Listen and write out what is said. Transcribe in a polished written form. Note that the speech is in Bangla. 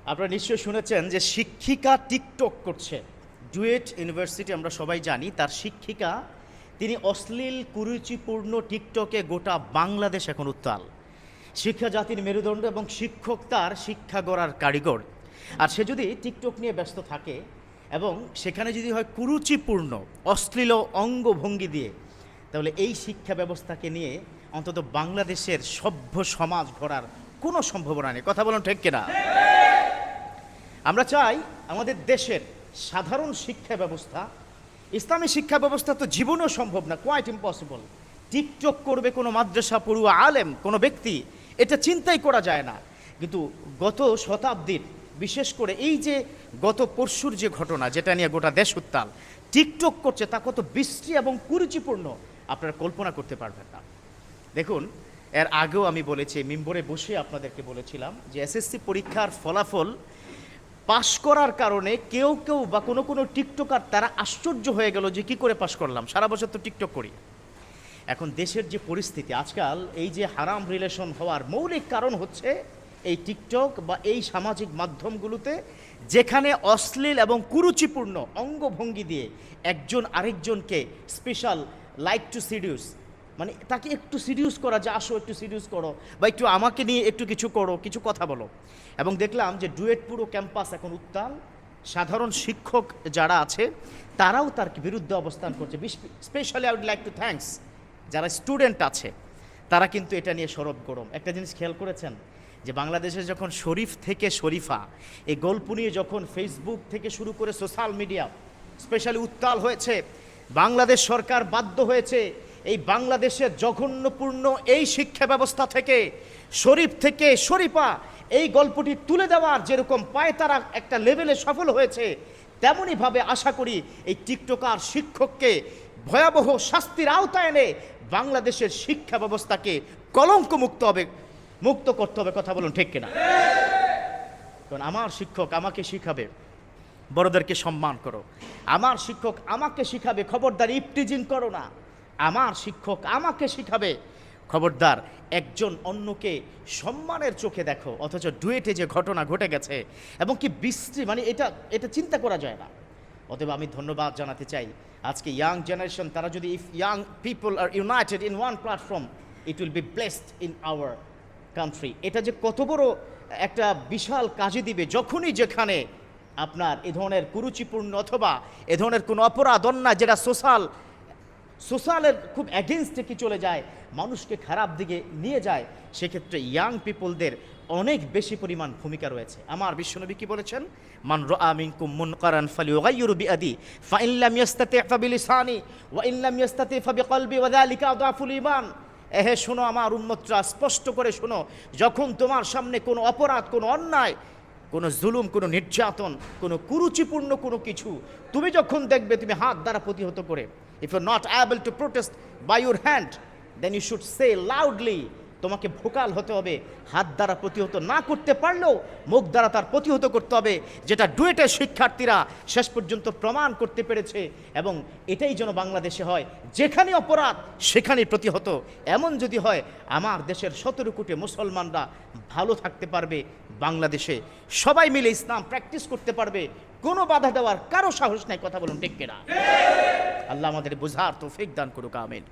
আপনারা নিশ্চয়ই শুনেছেন যে শিক্ষিকা টিকটক করছে। ডুয়েট ইউনিভার্সিটি আমরা সবাই জানি, তার শিক্ষিকা তিনি অশ্লীল কুরুচিপূর্ণ টিকটকে গোটা বাংলাদেশ এখন উত্তাল। শিক্ষা জাতির মেরুদণ্ড এবং শিক্ষক তার শিক্ষা গড়ার কারিগর। আর সে যদি টিকটক নিয়ে ব্যস্ত থাকে এবং সেখানে যদি হয় কুরুচিপূর্ণ অশ্লীল অঙ্গভঙ্গি দিয়ে, তাহলে এই শিক্ষা ব্যবস্থাকে নিয়ে অন্তত বাংলাদেশের সভ্য সমাজ গড়ার কোনো সম্ভাবনা নেই। কথা বলুন ঠিক কিনা? আমরা চাই আমাদের দেশের সাধারণ শিক্ষা ব্যবস্থা, ইসলামী শিক্ষা ব্যবস্থা তো জীবনেও সম্ভব না, কোয়াইট ইম্পসিবল। টিকটক করবে কোনো মাদ্রাসা পড়ুয়া আলেম, কোনো ব্যক্তি, এটা চিন্তাই করা যায় না। কিন্তু গত শতাব্দীর, বিশেষ করে এই যে গত পরশুর যে ঘটনা, যেটা নিয়ে গোটা দেশ উত্তাল, টিকটক করছে, তা কত বিশ্রী এবং কুরুচিপূর্ণ আপনারা কল্পনা করতে পারবেন না। দেখুন, এর আগেও আমি বলেছি, মিম্বরে বসে আপনাদেরকে বলেছিলাম যে এসএসসি পরীক্ষার ফলাফল পাশ করার কারণে কেউ কেউ বা কোনো কোনো টিকটকার তারা আশ্চর্য হয়ে গেল যে কী করে পাশ করলাম, সারা বছর তো টিকটক করি। এখন দেশের যে পরিস্থিতি আজকাল, এই যে হারাম রিলেশন হওয়ার মৌলিক কারণ হচ্ছে এই টিকটক বা এই সামাজিক মাধ্যমগুলোতে, যেখানে অশ্লীল এবং কুরুচিপূর্ণ অঙ্গভঙ্গি দিয়ে একজন আরেকজনকে স্পেশাল লাইক টু সিডিউস, মানে তাকে একটু সিডিউস করা, যে আসো একটু সিডিউস করো বা একটু আমাকে নিয়ে একটু কিছু করো, কিছু কথা বলো। এবং দেখলাম যে ডুয়েট পুরো ক্যাম্পাস এখন উত্তাল। সাধারণ শিক্ষক যারা আছে তারাও তার বিরুদ্ধে অবস্থান করছে। Specially I would like to thanks যারা স্টুডেন্ট আছে, তারা কিন্তু এটা নিয়ে সরব গরম। একটা জিনিস খেয়াল করেছেন যে বাংলাদেশে যখন শরীফ থেকে শরীফা এই গল্প নিয়ে যখন ফেসবুক থেকে শুরু করে সোশ্যাল মিডিয়া স্পেশালি উত্তাল হয়েছে, বাংলাদেশ সরকার বাধ্য হয়েছে এই বাংলাদেশের জঘন্যপূর্ণ এই শিক্ষা ব্যবস্থা থেকে, শরীফ থেকে শরীফা, এই গল্পটি তুলে দেওয়ার যেরকম পায় তারা একটা লেভেলে সফল হয়েছে, তেমনইভাবে আশা করি এই টিকটকার শিক্ষককে ভয়াবহ শাস্তির আওতায় এনে বাংলাদেশের শিক্ষা ব্যবস্থাকে কলঙ্ক মুক্ত করতে হবে। কথা বলুন ঠিক কিনা? কারণ আমার শিক্ষক আমাকে শিখাবে বড়দেরকে সম্মান করো, আমার শিক্ষক আমাকে শিখাবে খবরদার ইফটিজিং করো না, আমার শিক্ষক আমাকে শিখাবে খবরদার একজন অন্যকে সম্মানের চোখে দেখো। অথচ ডুয়েটে যে ঘটনা ঘটে গেছে এবং কি বিশ্রী, মানে এটা চিন্তা করা যায় না। অতএব আমি ধন্যবাদ জানাতে চাই আজকে ইয়াং জেনারেশন, তারা যদি if young people are united in one platform, it will be blessed in our country. এটা যে কত বড় একটা বিশাল কাজে দিবে, যখনই যেখানে আপনার এ ধরনের কুরুচিপূর্ণ অথবা এ ধরনের কোনো অপরাধ অন্যায় যেটা সোশ্যালের খুব অ্যাগেনস্টে কি চলে যায়, মানুষকে খারাপ দিকে নিয়ে যায়, সেক্ষেত্রে ইয়াং পিপলদের অনেক বেশি পরিমাণ ভূমিকা রয়েছে। আমার বিশ্বনবী কি বলেছেন? মান রাআ মিনকুম মুনকারান ফালিয়ুগাইয়িরু বিয়াদি ফাইন লাম ইয়াস্তাতি' ফাবিলিসানি ওয়া ইন লাম ইয়াস্তাতি' ফাবিকলবি ওয়া যালিকা আযআফুল ঈমান। এহে শোনো আমার উম্মতরা, স্পষ্ট করে শোনো, যখন তোমার সামনে কোনো অপরাধ, কোনো অন্যায়, কোনো জুলুম, কোনো নির্যাতন, কোনো কুরুচিপূর্ণ কোনো কিছু তুমি যখন দেখবে, তুমি হাত দ্বারা প্রতিহত করে, if you're not able to protest by your hand, then you should say loudly. তোমাকে ভোকাল হতে হবে, হাত দ্বারা প্রতিহত না করতে পারলেও মুখ দ্বারা তার প্রতিহত করতে হবে, যেটা ডুয়েটের শিক্ষার্থীরা শেষ পর্যন্ত প্রমাণ করতে পেরেছে। এবং এটাই যেন বাংলাদেশে হয়, যেখানে অপরাধ সেখানেই প্রতিহত। এমন যদি হয়, আমার দেশের 17 কোটি মুসলমানরা ভালো থাকতে পারবে, বাংলাদেশে সবাই মিলে ইসলাম প্র্যাকটিস করতে পারবে, কোনো বাধা দেওয়ার কারো সাহস নাই। কথা বলুন ঠিক কিনা? আল্লাহ আমাদের বুঝার তৌফিক দান করুক, আমিন।